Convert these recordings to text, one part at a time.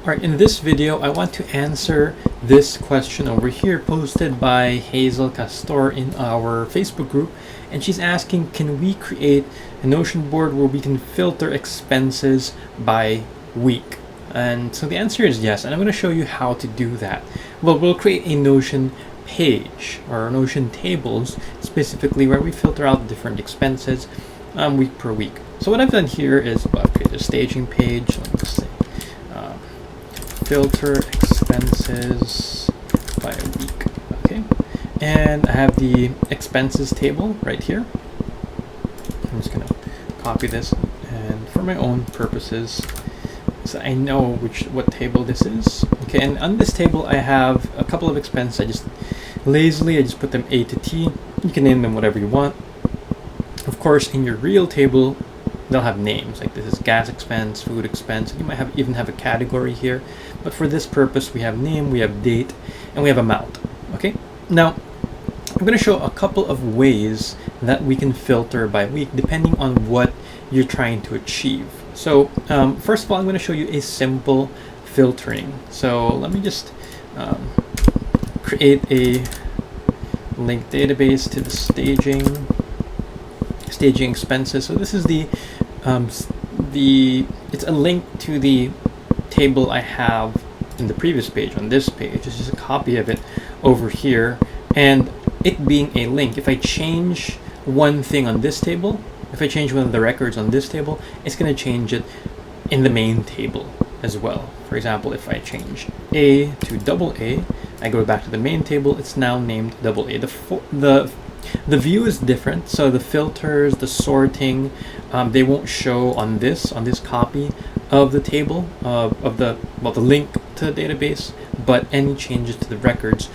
Alright, in this video, I want to answer this question over here posted by Hazel Castor in our Facebook group. And she's asking, can we create a Notion board where we can filter expenses by week? And so the answer is yes, and I'm going to show you how to do that. Well, we'll create a Notion page or Notion tables specifically where we filter out different expenses week per week. So what I've done here is I've created a staging page. Let me just say filter expenses by a week. Okay, and I have the expenses table right here. I'm just gonna copy this, and for my own purposes, so I know what table this is. Okay, and on this table I have a couple of expenses. I just put them A to T. You can name them whatever you want. Of course, in your real table, they'll have names, like this is gas expense, food expense. You might even have a category here, but for this purpose, we have name, we have date, and we have amount. Okay, now I'm going to show a couple of ways that we can filter by week depending on what you're trying to achieve. So first of all, I'm going to show you a simple filtering. So let me just create a link database to the staging expenses. So this is it's a link to the table I have in the previous page. On this page, it's just a copy of it over here, and it being a link, if I change one thing on this table, if I change one of the records on this table, it's going to change it in the main table as well. For example, if I change A to double A, I go back to the main table, it's now named double A. The view is different, so the filters, the sorting, they won't show on this copy of the table of the link to the database, but any changes to the records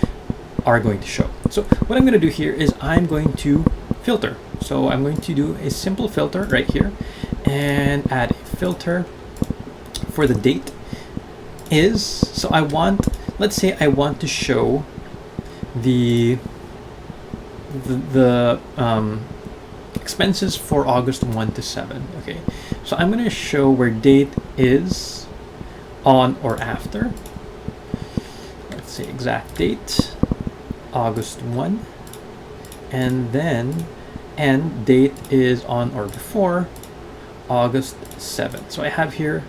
are going to show. So what I'm going to do here is I'm going to filter. So I'm going to do a simple filter right here and add a filter for the date is, so let's say I want to show the expenses for August 1 to 7. Okay, so I'm going to show where date is on or after. Let's say exact date, August 1, and then end date is on or before August 7. So I have here,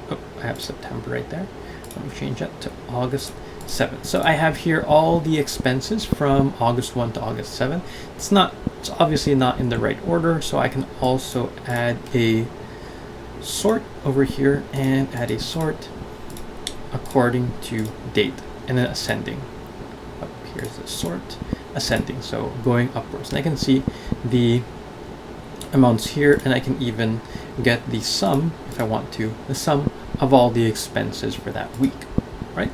I have September right there. Let me change that to August 7. So I have here all the expenses from August 1 to August 7. It's obviously not in the right order, so I can also add a sort over here and add a sort according to date and then ascending. Up here's the sort ascending, so going upwards. And I can see the amounts here, and I can even get the sum if I want to, the sum of all the expenses for that week, right?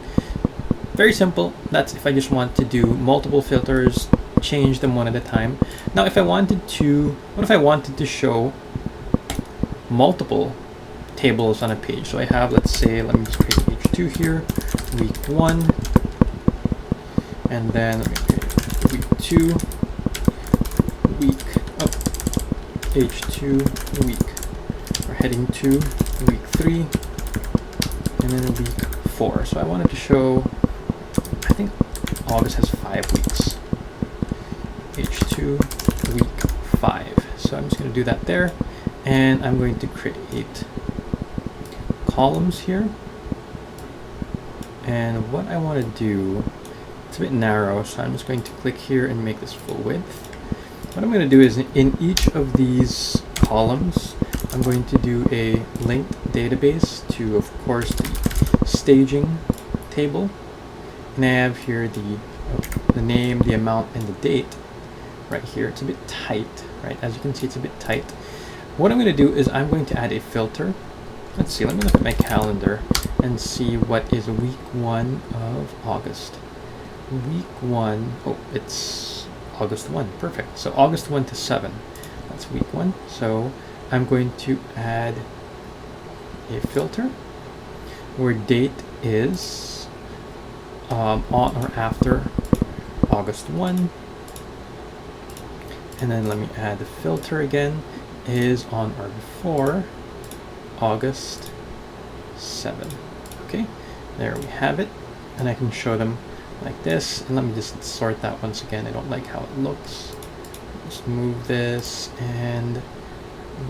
Very simple. That's if I just want to do multiple filters, change them one at a time. Now, what if I wanted to show multiple tables on a page? So I have, let's say, let me just create page 2 here, week 1, and then let me create week 2, page 2, week, or heading 2, week 3, and then week 4. So I wanted to show, I think August has 5 weeks. Page 2, week 5. So I'm just going to do that there, and I'm going to create columns here. And what I want to do, it's a bit narrow, so I'm just going to click here and make this full width. What I'm going to do is in each of these columns, I'm going to do a linked database to, of course, the staging table. And I have here the name, the amount, and the date right here. It's a bit tight, right? As you can see, it's a bit tight. What I'm going to do is I'm going to add a filter. Let's see, let me look at my calendar and see what is week 1 of August. Week 1, oh, it's August 1, perfect. So August 1 to 7, that's week 1. So I'm going to add a filter where date is on or after August 1, and then let me add the filter again, is on or before August 7. Okay, there we have it, and I can show them like this. And let me just sort that once again. I don't like how it looks. Just move this and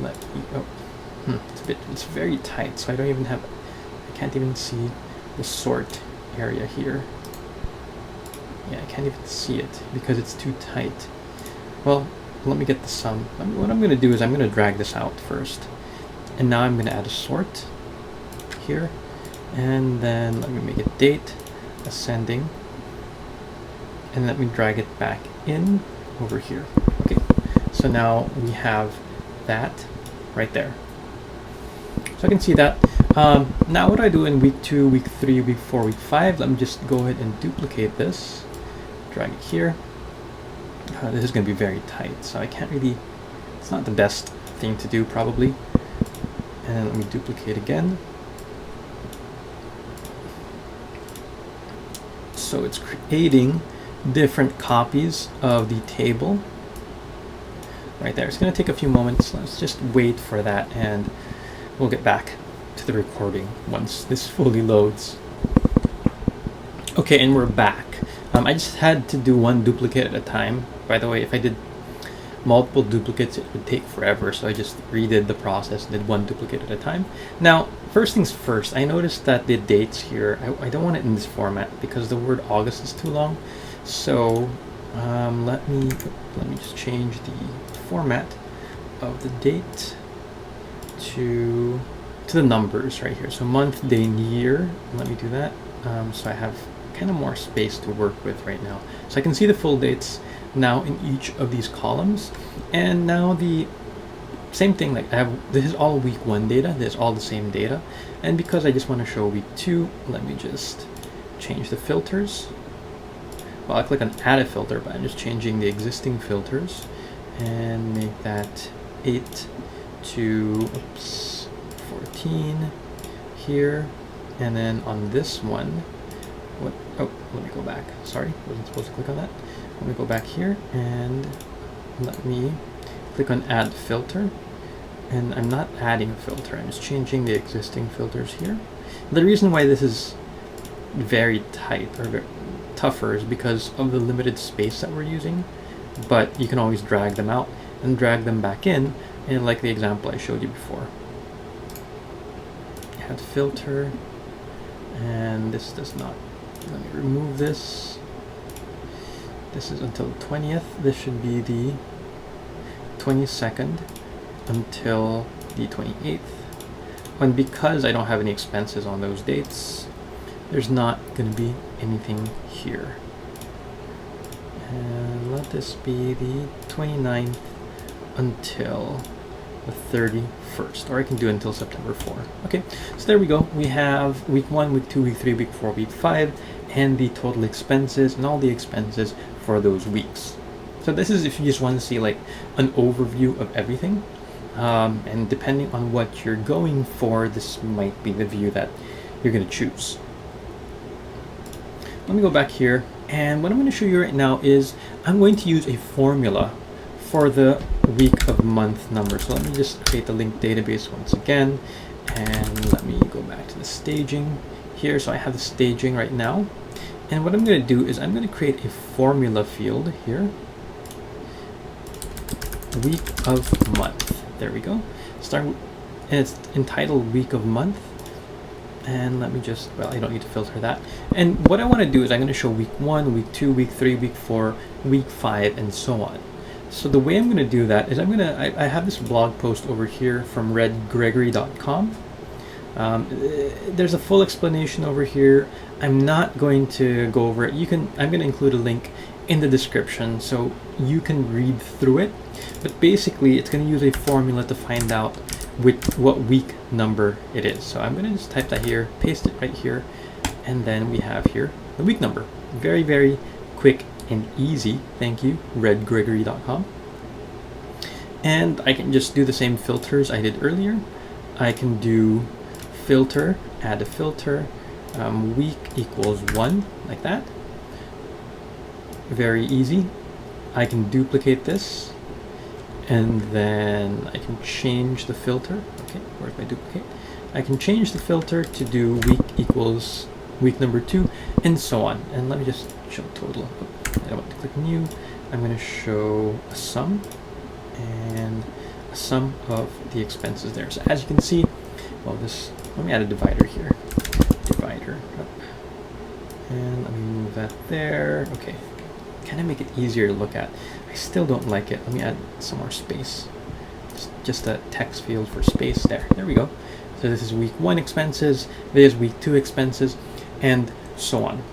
let me, it's very tight, so I don't even have, I can't even see the sort area here. Yeah, I can't even see it because it's too tight. Well, let me get the sum. What I'm going to do is I'm going to drag this out first. And now I'm going to add a sort here. And then let me make it date, ascending. And let me drag it back in over here. Okay, so now we have that right there. So I can see that. Now what I do in week 2, week 3, week 4, week 5, let me just go ahead and duplicate this. Drag it here. This is going to be very tight, so I can't really, it's not the best thing to do probably. And then let me duplicate again. So it's creating different copies of the table right there. It's going to take a few moments. Let's just wait for that, and we'll get back to the recording once this fully loads. Okay, and we're back. I just had to do one duplicate at a time. By the way, if I did multiple duplicates, it would take forever, so I just redid the process, did one duplicate at a time. Now, first things first, I noticed that the dates here, I don't want it in this format because the word August is too long. So let me just change the format of the date to the numbers right here. So month, day, and year. Let me do that. So I have kind of more space to work with right now. So I can see the full dates now in each of these columns. And now the same thing, like this is all week 1 data, this is all the same data. And because I just want to show week 2, let me just change the filters. Well, I click on add a filter, but I'm just changing the existing filters and make that 8 to 14 here. And then on this one, let me go back. Sorry, wasn't supposed to click on that. Let me go back here and let me click on add filter. And I'm not adding a filter, I'm just changing the existing filters here. The reason why this is very tight or very tougher is because of the limited space that we're using, but you can always drag them out and drag them back in like the example I showed you before. Add filter, and this does not. Let me remove this. This is until the 20th. This should be the 22nd until the 28th. And because I don't have any expenses on those dates, there's not going to be anything here. And let this be the 29th until the 31st, or I can do it until September 4. Okay, so there we go. We have week 1, week 2, week 3, week 4, week 5, and the total expenses and all the expenses for those weeks. So this is if you just want to see like an overview of everything. And depending on what you're going for, this might be the view that you're going to choose. Let me go back here, and what I'm going to show you right now is I'm going to use a formula for the week of month number. So let me just create the linked database once again, and let me go back to the staging here. So I have the staging right now, and what I'm going to do is I'm going to create a formula field here, week of month. There we go. And it's entitled week of month. And let me just, well, I don't need to filter that. And what I want to do is I'm going to show week 1, week 2, week 3, week 4, week 5, and so on. So the way I'm going to do that is I have this blog post over here from redgregory.com. There's a full explanation over here. I'm not going to go over it. I'm going to include a link in the description so you can read through it. But basically, it's going to use a formula to find out what week number it is. So I'm going to just type that here, paste it right here, and then we have here the week number. Very, very quick and easy. Thank you, redgregory.com. And I can just do the same filters I did earlier. I can do filter, add a filter, week equals 1, like that. Very easy. I can duplicate this, and then I can change the filter. Okay, where's my duplicate? I can change the filter to do week equals equals week number 2, and so on. And let me just show total. I don't want to click new. I'm going to show a sum and a sum of the expenses there. So as you can see, well, this, let me add a divider here. Divider. And let me move that there. Okay. Kind of make it easier to look at. I still don't like it. Let me add some more space. Just a text field for space there. There we go. So this is week 1 expenses, there's week 2 expenses, and so on.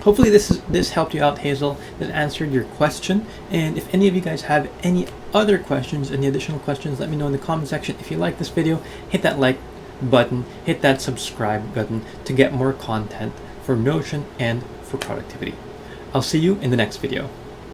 Hopefully this helped you out, Hazel. This answered your question. And if any of you guys have any other questions, any additional questions, let me know in the comment section. If you like this video, hit that like button, hit that subscribe button to get more content for Notion and for productivity. I'll see you in the next video.